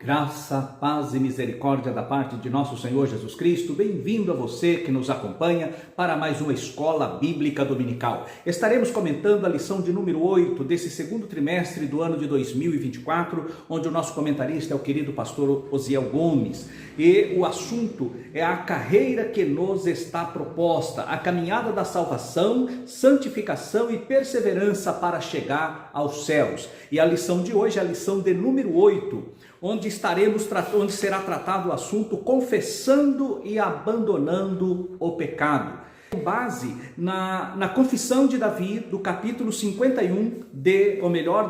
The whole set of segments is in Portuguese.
Graça, paz e misericórdia da parte de nosso Senhor Jesus Cristo. Bem-vindo a você que nos acompanha para mais uma Escola Bíblica Dominical. Estaremos comentando a lição de número 8 desse segundo trimestre do ano de 2024, onde o nosso comentarista é o querido pastor Osiel Gomes. E o assunto é a carreira que nos está proposta, a caminhada da salvação, santificação e perseverança para chegar aos céus. E a lição de hoje é a lição de número 8, onde será tratado o assunto confessando e abandonando o pecado. Com base na confissão de Davi, do capítulo 51,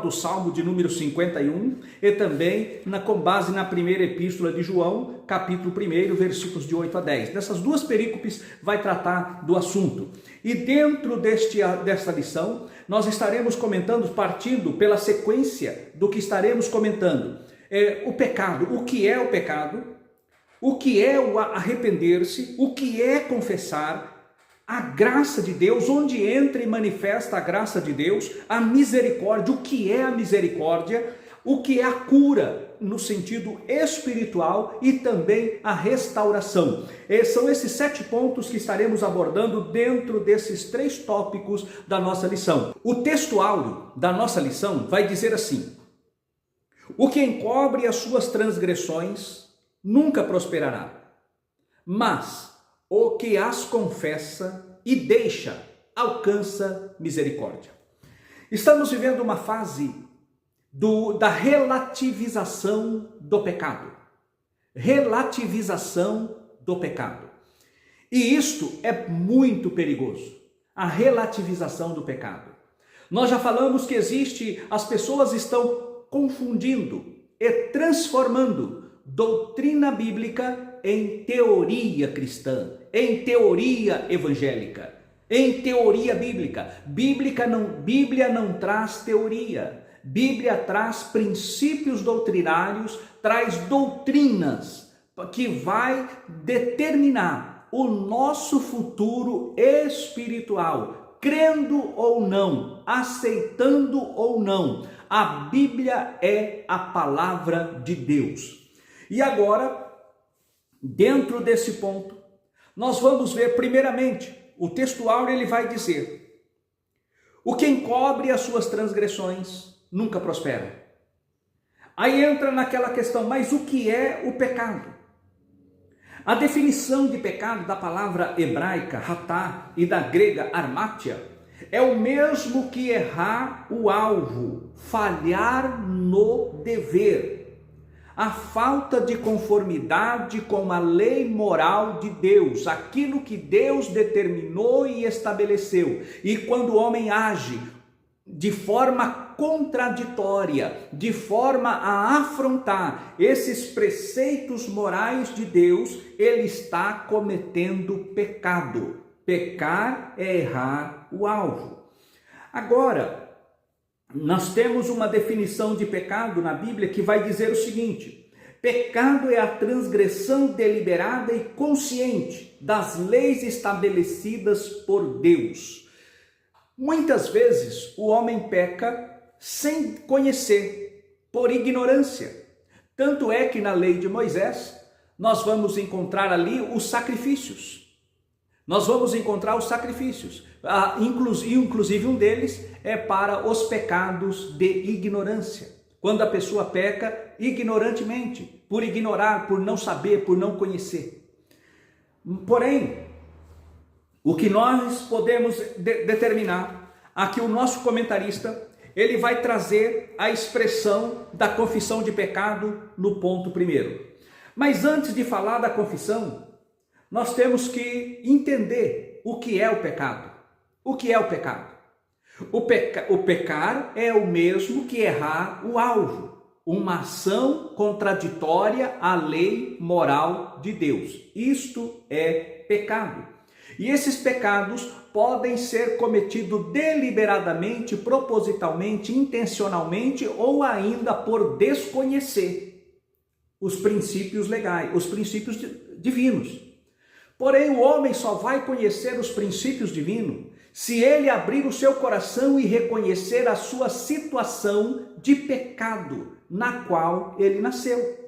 do Salmo de número 51, e também com base na primeira epístola de João, capítulo 1, versículos de 8 a 10. Dessas duas perícopes vai tratar do assunto. E dentro desta lição, nós estaremos comentando, partindo pela sequência do que estaremos comentando. O pecado, o que é o pecado, o que é o arrepender-se, o que é confessar, a graça de Deus, onde entra e manifesta a graça de Deus, a misericórdia, o que é a misericórdia, o que é a cura no sentido espiritual e também a restauração. São esses 7 pontos que estaremos abordando dentro desses 3 tópicos da nossa lição. O texto áureo da nossa lição vai dizer assim: o que encobre as suas transgressões nunca prosperará, mas o que as confessa e deixa alcança misericórdia. Estamos vivendo uma fase da relativização do pecado. Relativização do pecado. E isto é muito perigoso, a relativização do pecado. Nós já falamos que as pessoas estão confundindo e transformando doutrina bíblica em teoria cristã, em teoria evangélica, em teoria bíblica. Bíblia não traz teoria. Bíblia traz princípios doutrinários, traz doutrinas que vai determinar o nosso futuro espiritual, crendo ou não, aceitando ou não. A Bíblia é a palavra de Deus. E agora, dentro desse ponto, nós vamos ver primeiramente, o texto áureo ele vai dizer: o que encobre as suas transgressões nunca prospera. Aí entra naquela questão, mas o que é o pecado? A definição de pecado da palavra hebraica, hatá, e da grega armátia, é o mesmo que errar o alvo, falhar no dever. A falta de conformidade com a lei moral de Deus, aquilo que Deus determinou e estabeleceu. E quando o homem age de forma contraditória, de forma a afrontar esses preceitos morais de Deus, ele está cometendo pecado. Pecar é errar o alvo. Agora, nós temos uma definição de pecado na Bíblia que vai dizer o seguinte: pecado é a transgressão deliberada e consciente das leis estabelecidas por Deus. Muitas vezes o homem peca sem conhecer, por ignorância. Tanto é que na lei de Moisés nós vamos encontrar ali os sacrifícios. Nós vamos encontrar os sacrifícios, inclusive um deles é para os pecados de ignorância. Quando a pessoa peca ignorantemente, por ignorar, por não saber, por não conhecer. Porém, o que nós podemos determinar, aqui o nosso comentarista, ele vai trazer a expressão da confissão de pecado no ponto primeiro. Mas antes de falar da confissão, nós temos que entender o que é o pecado. O que é o pecado? O pecar é o mesmo que errar o alvo, uma ação contraditória à lei moral de Deus. Isto é pecado. E esses pecados podem ser cometidos deliberadamente, propositalmente, intencionalmente ou ainda por desconhecer os princípios legais, os princípios divinos. Porém, o homem só vai conhecer os princípios divinos se ele abrir o seu coração e reconhecer a sua situação de pecado na qual ele nasceu.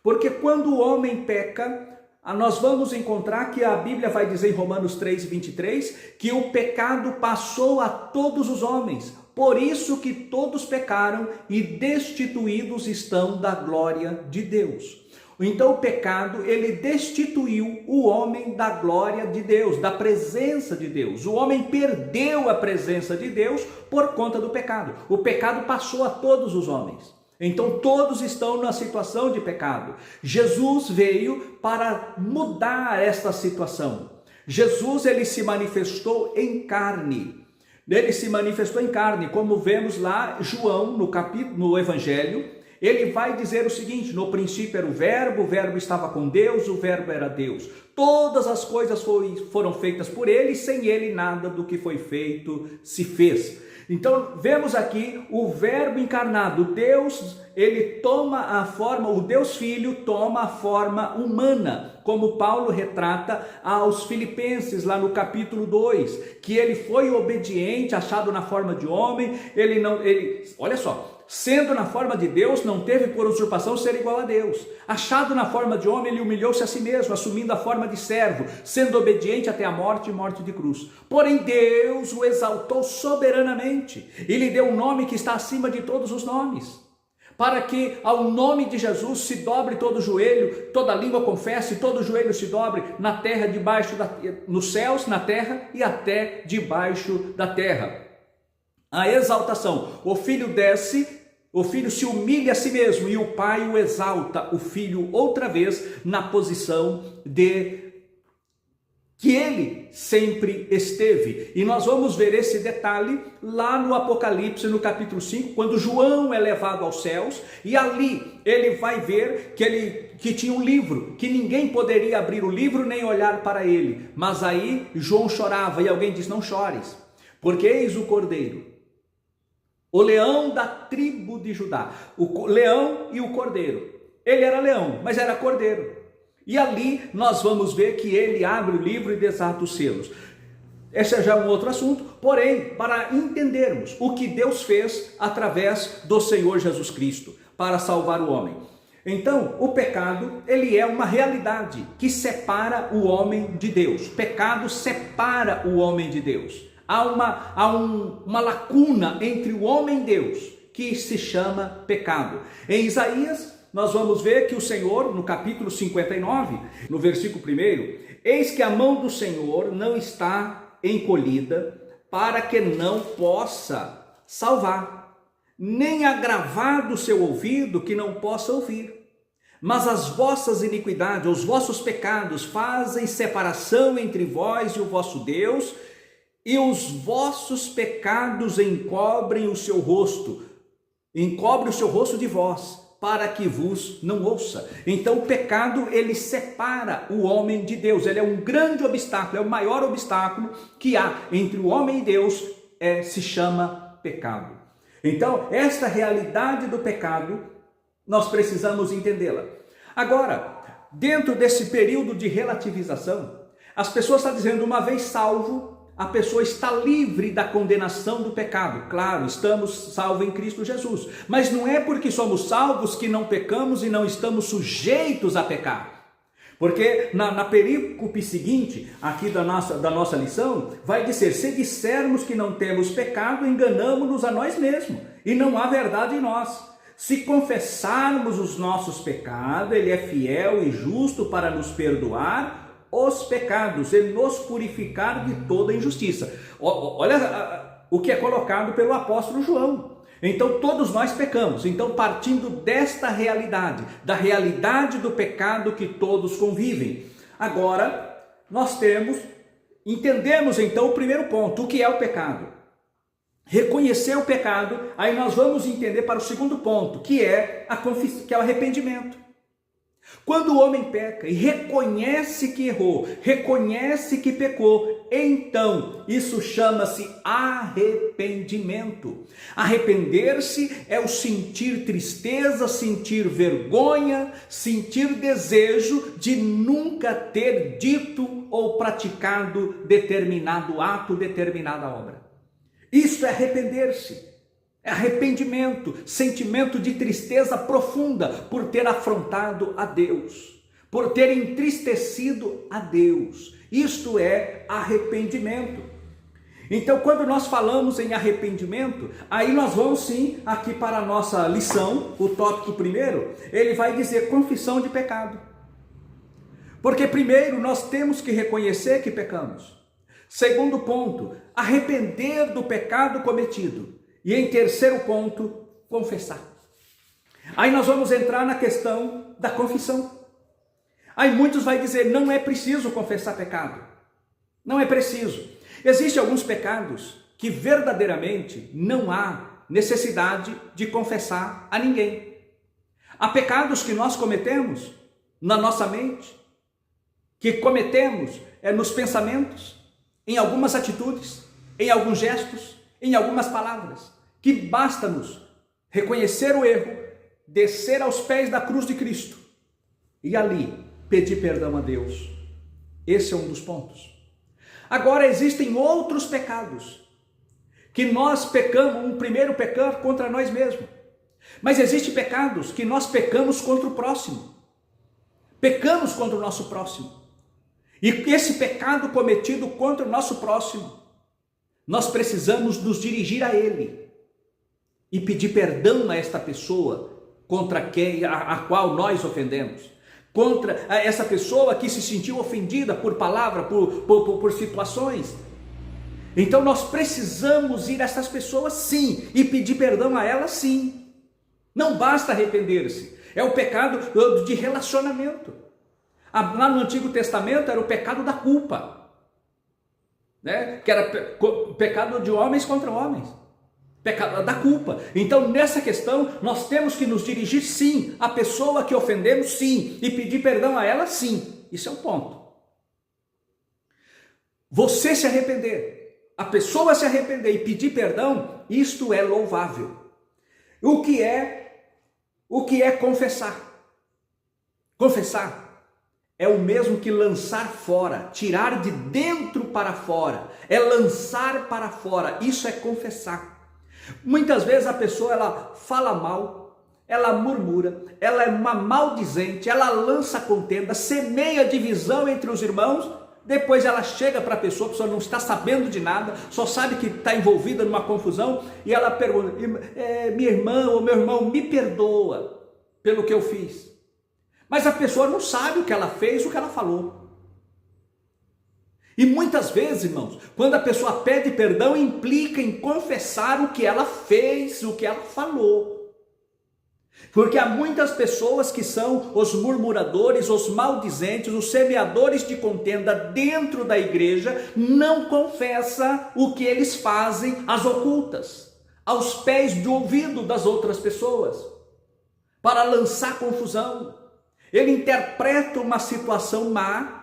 Porque quando o homem peca, nós vamos encontrar que a Bíblia vai dizer em Romanos 3:23 que o pecado passou a todos os homens. Por isso que todos pecaram e destituídos estão da glória de Deus. Então o pecado, ele destituiu o homem da glória de Deus, da presença de Deus. O homem perdeu a presença de Deus por conta do pecado. O pecado passou a todos os homens. Então todos estão na situação de pecado. Jesus veio para mudar esta situação. Jesus, ele se manifestou em carne. Ele se manifestou em carne, como vemos lá João no Evangelho. Ele vai dizer o seguinte: no princípio era o verbo estava com Deus, o verbo era Deus. Todas as coisas foram feitas por ele, sem ele nada do que foi feito se fez. Então vemos aqui o verbo encarnado, Deus, ele toma a forma, o Deus Filho toma a forma humana, como Paulo retrata aos Filipenses lá no capítulo 2, que ele foi obediente, achado na forma de homem, olha só, sendo na forma de Deus, não teve por usurpação ser igual a Deus. Achado na forma de homem, ele humilhou-se a si mesmo, assumindo a forma de servo, sendo obediente até a morte e morte de cruz. Porém, Deus o exaltou soberanamente e lhe deu um nome que está acima de todos os nomes, para que ao nome de Jesus se dobre todo joelho, toda língua confesse, todo joelho se dobre na terra, nos céus, na terra e até debaixo da terra. A exaltação, o Filho desce, o Filho se humilha a si mesmo e o Pai o exalta, o Filho outra vez na posição de que ele sempre esteve. E nós vamos ver esse detalhe lá no Apocalipse, no capítulo 5, quando João é levado aos céus, e ali ele vai ver que tinha um livro, que ninguém poderia abrir o livro nem olhar para ele. Mas aí João chorava e alguém diz: não chores, porque eis o Cordeiro, o leão da tribo de Judá, o leão e o cordeiro. Ele era leão, mas era cordeiro. E ali nós vamos ver que ele abre o livro e desata os selos. Esse é já um outro assunto, porém, para entendermos o que Deus fez através do Senhor Jesus Cristo para salvar o homem. Então, o pecado, ele é uma realidade que separa o homem de Deus. O pecado separa o homem de Deus. Há uma lacuna entre o homem e Deus, que se chama pecado. Em Isaías, nós vamos ver que o Senhor, no capítulo 59, no versículo 1, eis que a mão do Senhor não está encolhida para que não possa salvar, nem agravado o seu ouvido que não possa ouvir. Mas as vossas iniquidades, os vossos pecados fazem separação entre vós e o vosso Deus, e os vossos pecados encobrem o seu rosto de vós, para que vos não ouça. Então o pecado, ele separa o homem de Deus, ele é um grande obstáculo, é o maior obstáculo que há entre o homem e Deus, se chama pecado. Então esta realidade do pecado, nós precisamos entendê-la. Agora, dentro desse período de relativização, as pessoas estão dizendo, uma vez salvo, a pessoa está livre da condenação do pecado. Claro, estamos salvos em Cristo Jesus, mas não é porque somos salvos que não pecamos e não estamos sujeitos a pecar. Porque na perícope seguinte, aqui da nossa lição, vai dizer: se dissermos que não temos pecado, enganamo-nos a nós mesmos, e não há verdade em nós. Se confessarmos os nossos pecados, Ele é fiel e justo para nos perdoar os pecados e nos purificar de toda injustiça. Olha o que é colocado pelo apóstolo João. Então todos nós pecamos. Então, partindo desta realidade, da realidade do pecado que todos convivem, agora nós entendemos então o primeiro ponto, o que é o pecado. Reconhecer o pecado, aí nós vamos entender para o segundo ponto, que é o arrependimento. Quando o homem peca e reconhece que errou, reconhece que pecou, então isso chama-se arrependimento. Arrepender-se é o sentir tristeza, sentir vergonha, sentir desejo de nunca ter dito ou praticado determinado ato, determinada obra. Isso é arrepender-se. É arrependimento, sentimento de tristeza profunda por ter afrontado a Deus, por ter entristecido a Deus. Isto é arrependimento. Então, quando nós falamos em arrependimento, aí nós vamos sim aqui para a nossa lição, o tópico primeiro, ele vai dizer confissão de pecado. Porque primeiro nós temos que reconhecer que pecamos. Segundo ponto, arrepender do pecado cometido. E em terceiro ponto, confessar. Aí nós vamos entrar na questão da confissão. Aí muitos vão dizer, não é preciso confessar pecado. Não é preciso. Existem alguns pecados que verdadeiramente não há necessidade de confessar a ninguém. Há pecados que nós cometemos na nossa mente, que cometemos nos pensamentos, em algumas atitudes, em alguns gestos, em algumas palavras, que basta-nos reconhecer o erro, descer aos pés da cruz de Cristo e ali pedir perdão a Deus. Esse é um dos pontos. Agora existem outros pecados que nós pecamos, primeiro pecar contra nós mesmos, mas existem pecados que nós pecamos contra o próximo, pecamos contra o nosso próximo, e esse pecado cometido contra o nosso próximo, nós precisamos nos dirigir a ele e pedir perdão a esta pessoa contra a qual nós ofendemos, contra essa pessoa que se sentiu ofendida por palavra, por situações. Então nós precisamos ir a essas pessoas sim, e pedir perdão a elas sim. Não basta arrepender-se, é o pecado de relacionamento. Lá no Antigo Testamento era o pecado da culpa, né? Que era pecado de homens contra homens, pecado da culpa. Então nessa questão nós temos que nos dirigir sim à pessoa que ofendemos sim, e pedir perdão a ela sim. Isso é um ponto. Você se arrepender, a pessoa se arrepender e pedir perdão, isto é louvável. O que é confessar? Confessar é o mesmo que lançar fora, tirar de dentro para fora, é lançar para fora, isso é confessar. Muitas vezes a pessoa ela fala mal, ela murmura, ela é uma maldizente, ela lança contenda, semeia divisão entre os irmãos, depois ela chega para a pessoa não está sabendo de nada, só sabe que está envolvida numa confusão, e ela pergunta, minha irmã ou meu irmão, me perdoa pelo que eu fiz. Mas a pessoa não sabe o que ela fez, o que ela falou. E muitas vezes, irmãos, quando a pessoa pede perdão, implica em confessar o que ela fez, o que ela falou. Porque há muitas pessoas que são os murmuradores, os maldizentes, os semeadores de contenda dentro da igreja, não confessa o que eles fazem às ocultas, aos pés do ouvido das outras pessoas, para lançar confusão. Ele interpreta uma situação má,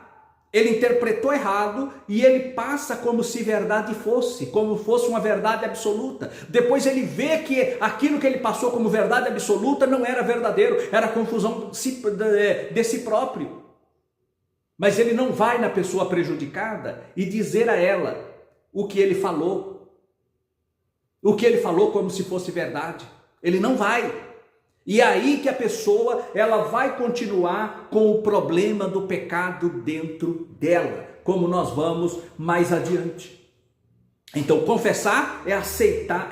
ele interpretou errado e ele passa como se verdade fosse, como fosse uma verdade absoluta. Depois ele vê que aquilo que ele passou como verdade absoluta não era verdadeiro, era confusão de si próprio. Mas ele não vai na pessoa prejudicada e dizer a ela o que ele falou como se fosse verdade. Ele não vai. E é aí que a pessoa ela vai continuar com o problema do pecado dentro dela, como nós vamos mais adiante. Então confessar é aceitar,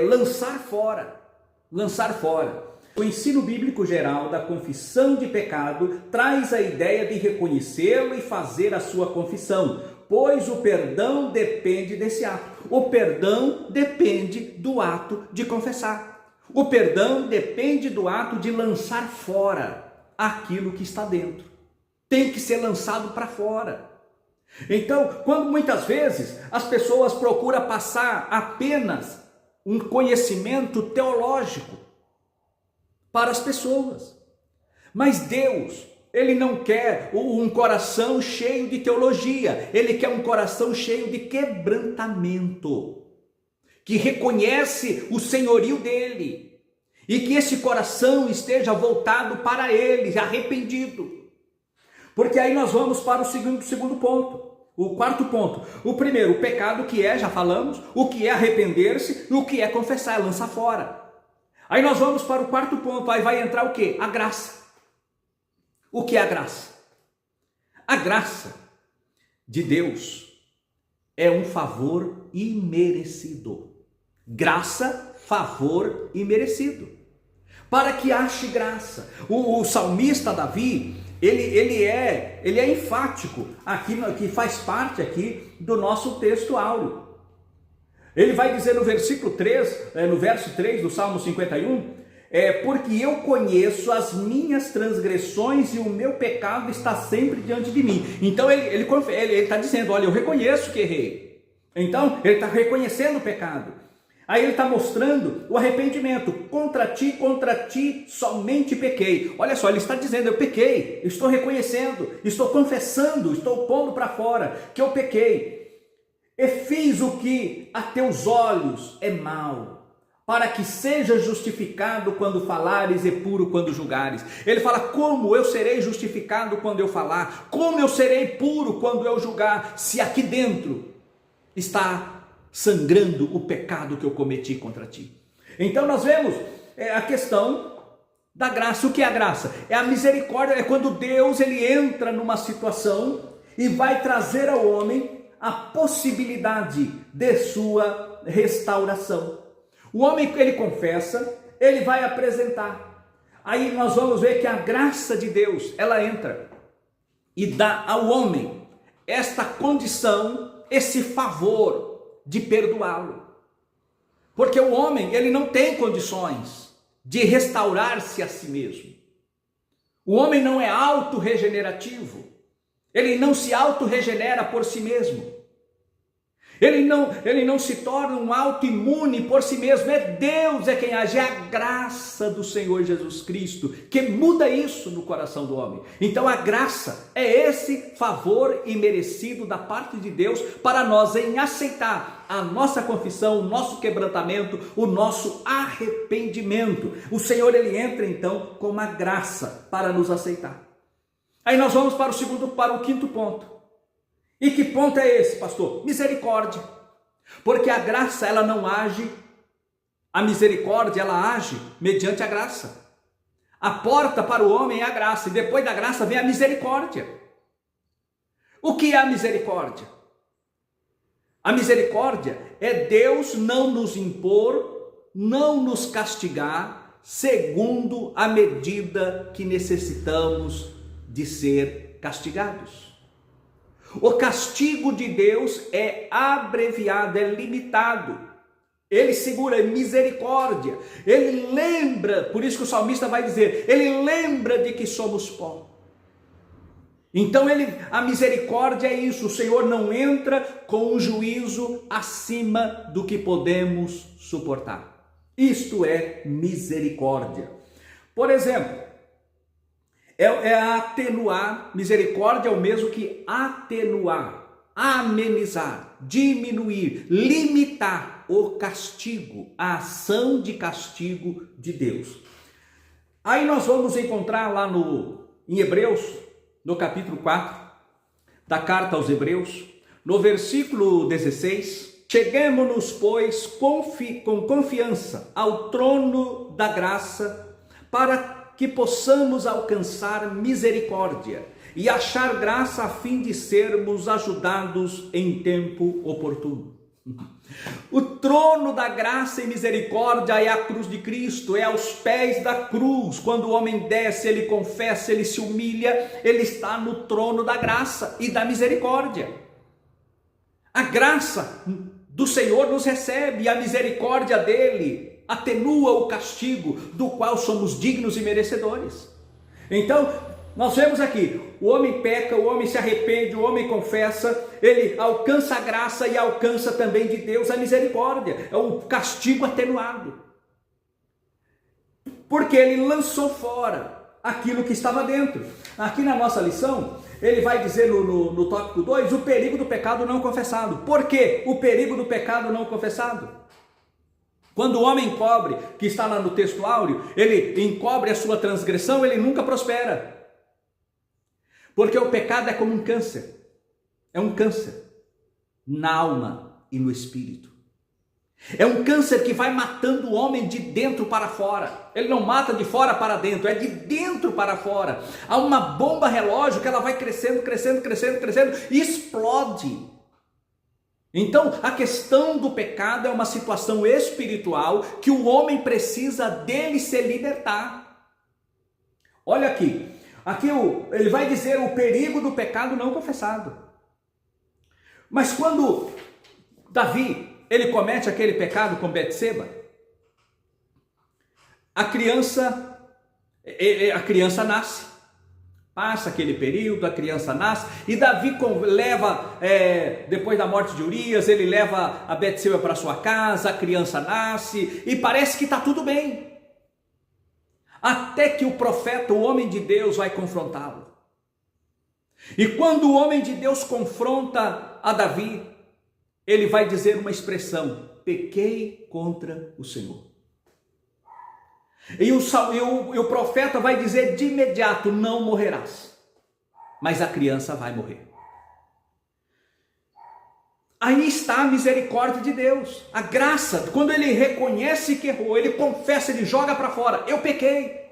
lançar fora, lançar fora. O ensino bíblico geral da confissão de pecado traz a ideia de reconhecê-lo e fazer a sua confissão, pois o perdão depende desse ato. O perdão depende do ato de confessar. O perdão depende do ato de lançar fora aquilo que está dentro. Tem que ser lançado para fora. Então, quando muitas vezes as pessoas procuram passar apenas um conhecimento teológico para as pessoas, mas Deus, Ele não quer um coração cheio de teologia, Ele quer um coração cheio de quebrantamento, que reconhece o senhorio dele, e que esse coração esteja voltado para ele, arrependido. Porque aí nós vamos para o segundo ponto. O quarto ponto. O primeiro, o pecado, que é, já falamos, o que é arrepender-se, o que é confessar, lançar fora. Aí nós vamos para o quarto ponto, aí vai entrar o quê? A graça. O que é a graça? A graça de Deus é um favor imerecido. Graça, favor imerecido. Para que ache graça. O salmista Davi, ele é enfático aqui, que faz parte aqui do nosso texto áureo. Ele vai dizer no versículo 3, no verso 3 do Salmo 51, porque eu conheço as minhas transgressões e o meu pecado está sempre diante de mim. Então ele está dizendo, olha, eu reconheço que errei. Então ele está reconhecendo o pecado. Aí ele está mostrando o arrependimento. Contra ti somente pequei. Olha só, ele está dizendo, eu pequei, eu estou reconhecendo, estou confessando, estou pondo para fora que eu pequei. E fiz o que a teus olhos é mal, para que seja justificado quando falares e puro quando julgares. Ele fala, como eu serei justificado quando eu falar? Como eu serei puro quando eu julgar? Se aqui dentro está sangrando o pecado que eu cometi contra ti. Então nós vemos a questão da graça. O que é a graça? É a misericórdia, é quando Deus ele entra numa situação e vai trazer ao homem a possibilidade de sua restauração. O homem, ele confessa, ele vai apresentar. Aí nós vamos ver que a graça de Deus, ela entra e dá ao homem esta condição, esse favor de perdoá-lo. Porque o homem, ele não tem condições de restaurar-se a si mesmo. O homem não é autorregenerativo. Ele não se autorregenera por si mesmo. Ele não se torna um autoimune por si mesmo. É Deus quem age, é a graça do Senhor Jesus Cristo que muda isso no coração do homem. Então a graça é esse favor imerecido da parte de Deus para nós em aceitar a nossa confissão, o nosso quebrantamento, o nosso arrependimento. O Senhor ele entra então com uma graça para nos aceitar. Aí nós vamos para o quinto ponto. E que ponto é esse, pastor? Misericórdia. Porque a graça, ela não age, a misericórdia, ela age mediante a graça. A porta para o homem é a graça, e depois da graça vem a misericórdia. O que é a misericórdia? A misericórdia é Deus não nos impor, não nos castigar, segundo a medida que necessitamos de ser castigados. O castigo de Deus é abreviado, é limitado. Ele segura misericórdia. Ele lembra, por isso que o salmista vai dizer, ele lembra de que somos pó. Então a misericórdia é isso. O Senhor não entra com um juízo acima do que podemos suportar. Isto é misericórdia. Por exemplo, atenuar. Misericórdia é o mesmo que atenuar, amenizar, diminuir, limitar o castigo, a ação de castigo de Deus. Aí nós vamos encontrar lá em Hebreus, no capítulo 4, da carta aos Hebreus, no versículo 16, cheguemo-nos, pois, com confiança ao trono da graça, para que possamos alcançar misericórdia e achar graça a fim de sermos ajudados em tempo oportuno. O trono da graça e misericórdia é a cruz de Cristo, é aos pés da cruz. Quando o homem desce, ele confessa, ele se humilha, ele está no trono da graça e da misericórdia. A graça do Senhor nos recebe e a misericórdia dele atenua o castigo do qual somos dignos e merecedores. Então, nós vemos aqui, o homem peca, o homem se arrepende, o homem confessa, ele alcança a graça e alcança também de Deus a misericórdia, é o castigo atenuado. Porque ele lançou fora aquilo que estava dentro. Aqui na nossa lição, ele vai dizer no tópico 2, o perigo do pecado não confessado. Por quê? O perigo do pecado não confessado. Quando o homem encobre, que está lá no texto áureo, ele encobre a sua transgressão, ele nunca prospera. Porque o pecado é como um câncer. É um câncer na alma e no espírito. É um câncer que vai matando o homem de dentro para fora. Ele não mata de fora para dentro, é de dentro para fora. Há uma bomba relógio que ela vai crescendo, crescendo, crescendo, crescendo e explode. Então, a questão do pecado é uma situação espiritual que o homem precisa dele se libertar. Olha aqui. Aqui ele vai dizer o perigo do pecado não confessado. Mas quando Davi, ele comete aquele pecado com Betseba, a criança nasce, passa aquele período, a criança nasce, e Davi leva, depois da morte de Urias, ele leva a Betseba para sua casa, a criança nasce, e parece que está tudo bem, até que o profeta, o homem de Deus, vai confrontá-lo. E quando o homem de Deus confronta a Davi, ele vai dizer uma expressão: pequei contra o Senhor. E o profeta vai dizer de imediato: não morrerás, mas a criança vai morrer. Aí está a misericórdia de Deus, a graça. Quando ele reconhece que errou, ele confessa, ele joga para fora: eu pequei.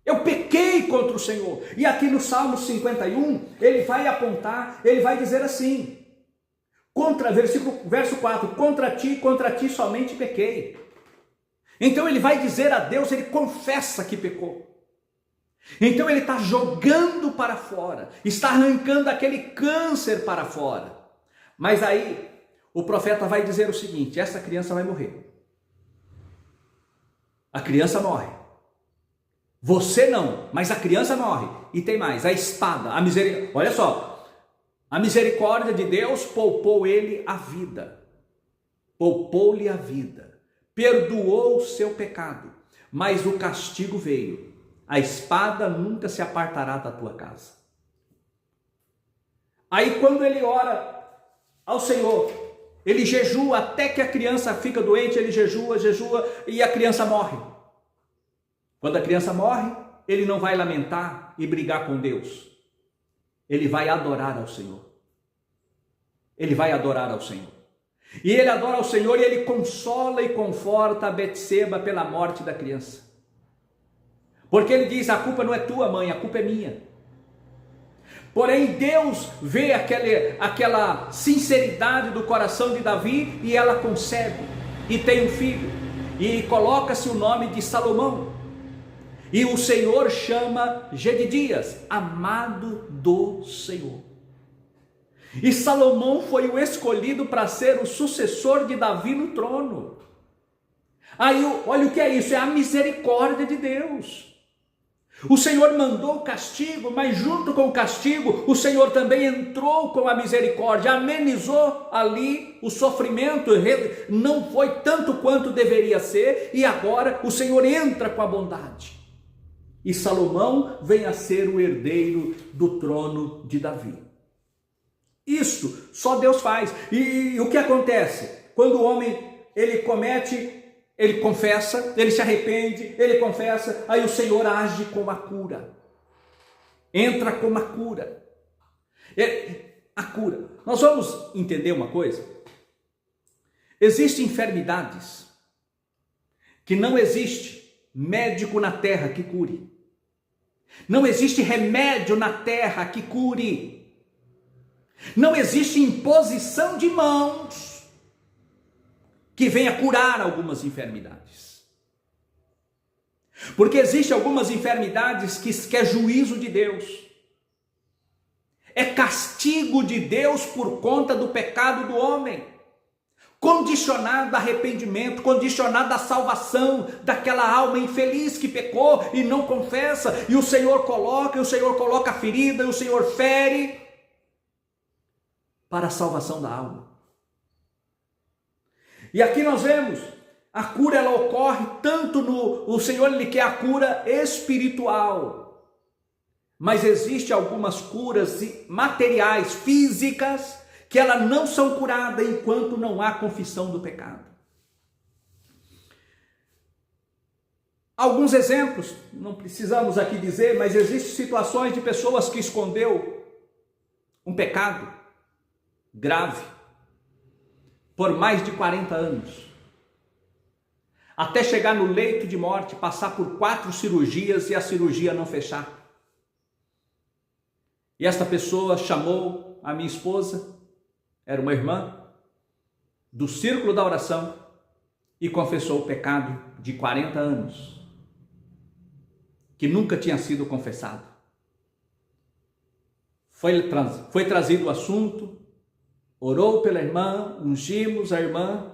Eu pequei contra o Senhor. E aqui no Salmo 51, ele vai apontar, ele vai dizer assim, verso 4, contra ti somente pequei. Então ele vai dizer a Deus, ele confessa que pecou. Então ele está jogando para fora, está arrancando aquele câncer para fora. Mas aí o profeta vai dizer o seguinte: essa criança vai morrer. A criança morre. Você não, mas a criança morre. E tem mais, a espada, a misericórdia. Olha só, a misericórdia de Deus poupou ele a vida. Poupou-lhe a vida. Perdoou o seu pecado. Mas o castigo veio. A espada nunca se apartará da tua casa. Aí quando ele ora ao Senhor, ele jejua até que a criança fica doente, ele jejua e a criança morre. Quando a criança morre, ele não vai lamentar e brigar com Deus. Ele vai adorar ao Senhor. Ele vai adorar ao Senhor. E ele adora ao Senhor e ele consola e conforta a Betseba pela morte da criança. Porque ele diz: a culpa não é tua, mãe, a culpa é minha. Porém, Deus vê aquela sinceridade do coração de Davi e ela concebe. E tem um filho. E coloca-se o nome de Salomão. E o Senhor chama Gedidias, amado do Senhor. E Salomão foi o escolhido para ser o sucessor de Davi no trono. Aí, olha o que é isso, é a misericórdia de Deus. O Senhor mandou o castigo, mas junto com o castigo, o Senhor também entrou com a misericórdia, amenizou ali o sofrimento, não foi tanto quanto deveria ser, e agora o Senhor entra com a bondade. E Salomão vem a ser o herdeiro do trono de Davi. Isso só Deus faz. E o que acontece? Quando o homem, ele comete, ele confessa, ele se arrepende, ele confessa, aí o Senhor age com a cura. Entra com a cura. A cura. Nós vamos entender uma coisa. Existem enfermidades que não existe médico na terra que cure. Não existe remédio na terra que cure. Não existe imposição de mãos que venha curar algumas enfermidades. Porque existem algumas enfermidades que é juízo de Deus. É castigo de Deus por conta do pecado do homem. Condicionado a arrependimento, condicionado à salvação daquela alma infeliz que pecou e não confessa, e o Senhor coloca a ferida, e o Senhor fere para a salvação da alma. E aqui nós vemos, a cura ela ocorre tanto o Senhor ele quer a cura espiritual, mas existe algumas curas materiais, físicas, que elas não são curadas enquanto não há confissão do pecado. Alguns exemplos, não precisamos aqui dizer, mas existem situações de pessoas que escondeu um pecado grave por mais de 40 anos, até chegar no leito de morte, passar por 4 cirurgias e a cirurgia não fechar. E esta pessoa chamou a minha esposa, era uma irmã, do círculo da oração e confessou o pecado de 40 anos, que nunca tinha sido confessado. Foi trazido o assunto, orou pela irmã, ungimos a irmã,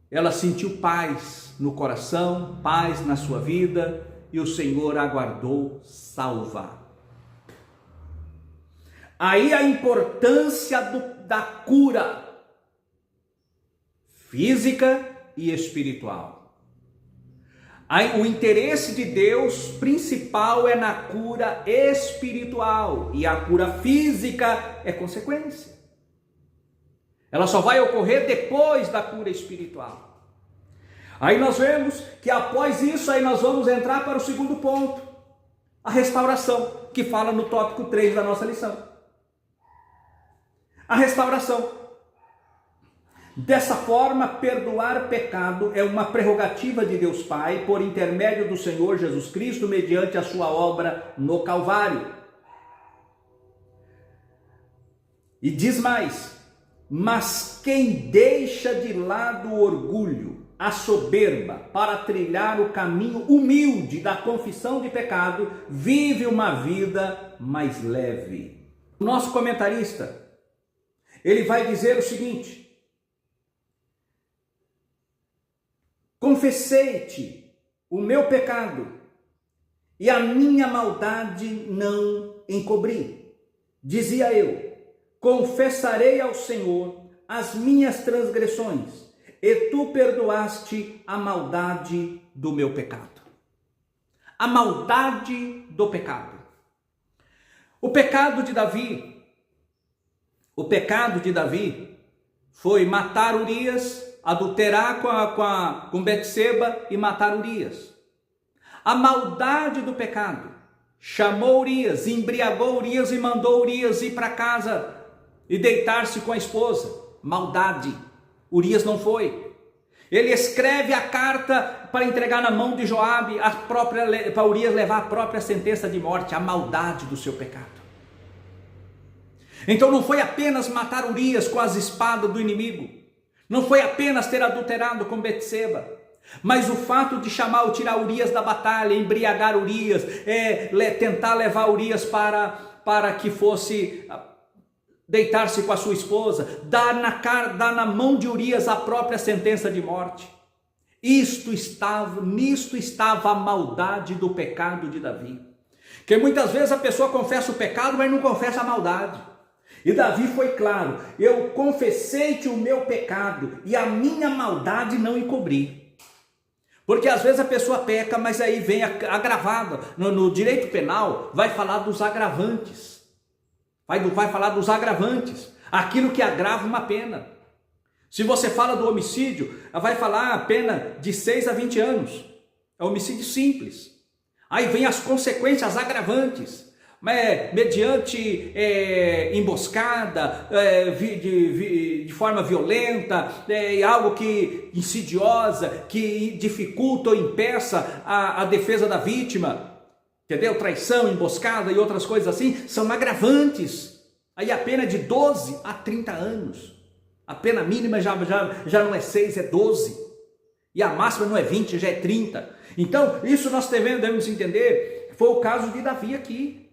ela sentiu paz no coração, paz na sua vida, e o Senhor aguardou salvar. Aí a importância da cura física e espiritual. Aí, o interesse de Deus principal é na cura espiritual, e a cura física é consequência. Ela só vai ocorrer depois da cura espiritual. Aí nós vemos que após isso, aí nós vamos entrar para o segundo ponto, a restauração, que fala no tópico 3 da nossa lição. A restauração. Dessa forma, perdoar pecado é uma prerrogativa de Deus Pai por intermédio do Senhor Jesus Cristo, mediante a sua obra no Calvário. E diz mais: mas quem deixa de lado o orgulho, a soberba, para trilhar o caminho humilde da confissão de pecado, vive uma vida mais leve. O nosso comentarista, ele vai dizer o seguinte: confessei-te o meu pecado e a minha maldade não encobri. Dizia eu: confessarei ao Senhor as minhas transgressões, e tu perdoaste a maldade do meu pecado. A maldade do pecado. O pecado de Davi foi matar Urias, adulterar com Betseba e matar Urias. A maldade do pecado chamou Urias, embriagou Urias e mandou Urias ir para casa e deitar-se com a esposa. Maldade. Urias não foi. Ele escreve a carta para entregar na mão de Joabe, para Urias levar a própria sentença de morte, a maldade do seu pecado. Então não foi apenas matar Urias com as espadas do inimigo, não foi apenas ter adulterado com Betseba, mas o fato de tirar Urias da batalha, embriagar Urias, tentar levar Urias para que fosse deitar-se com a sua esposa, dar na mão de Urias a própria sentença de morte. Nisto estava a maldade do pecado de Davi. Porque muitas vezes a pessoa confessa o pecado, mas não confessa a maldade. E Davi foi claro: eu confessei-te o meu pecado e a minha maldade não encobri. Porque às vezes a pessoa peca, mas aí vem agravada. No direito penal vai falar dos agravantes. Vai falar dos agravantes, aquilo que agrava uma pena. Se você fala do homicídio, vai falar a pena de 6 a 20 anos. É homicídio simples. Aí vem as consequências agravantes, mediante emboscada, de forma violenta, algo que insidiosa, que dificulta ou impeça a defesa da vítima. Entendeu? Traição, emboscada e outras coisas assim, são agravantes. Aí a pena é de 12 a 30 anos. A pena mínima já não é 6, é 12. E a máxima não é 20, já é 30. Então, isso nós devemos entender. Foi o caso de Davi aqui.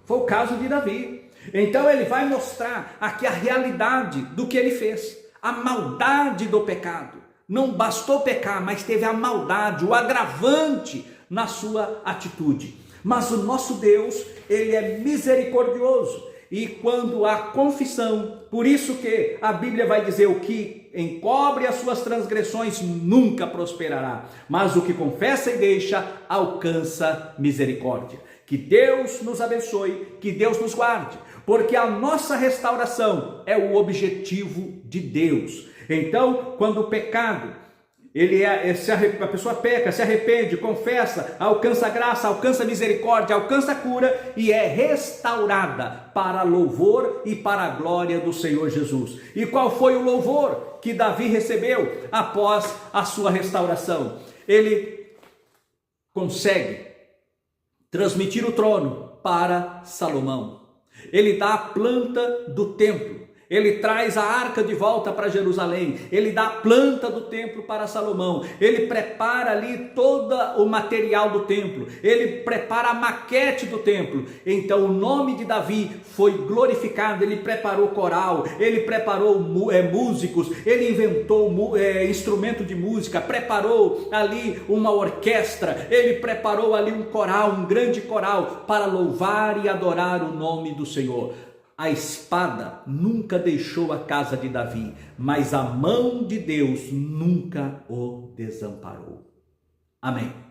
Foi o caso de Davi. Então ele vai mostrar aqui a realidade do que ele fez. A maldade do pecado. Não bastou pecar, mas teve a maldade, o agravante na sua atitude. Mas o nosso Deus, ele é misericordioso, e quando há confissão, por isso que a Bíblia vai dizer: o que encobre as suas transgressões nunca prosperará, mas o que confessa e deixa alcança misericórdia. Que Deus nos abençoe, que Deus nos guarde, porque a nossa restauração é o objetivo de Deus. Então, quando o pecado A pessoa peca, se arrepende, confessa, alcança graça, alcança misericórdia, alcança cura e é restaurada para louvor e para a glória do Senhor Jesus. E qual foi o louvor que Davi recebeu após a sua restauração? Ele consegue transmitir o trono para Salomão. Ele dá a planta do templo. Ele traz a arca de volta para Jerusalém, ele dá a planta do templo para Salomão, ele prepara ali todo o material do templo, ele prepara a maquete do templo. Então o nome de Davi foi glorificado, ele preparou coral, ele preparou músicos, ele inventou instrumento de música, preparou ali uma orquestra, ele preparou ali um coral, um grande coral, para louvar e adorar o nome do Senhor. A espada nunca deixou a casa de Davi, mas a mão de Deus nunca o desamparou. Amém.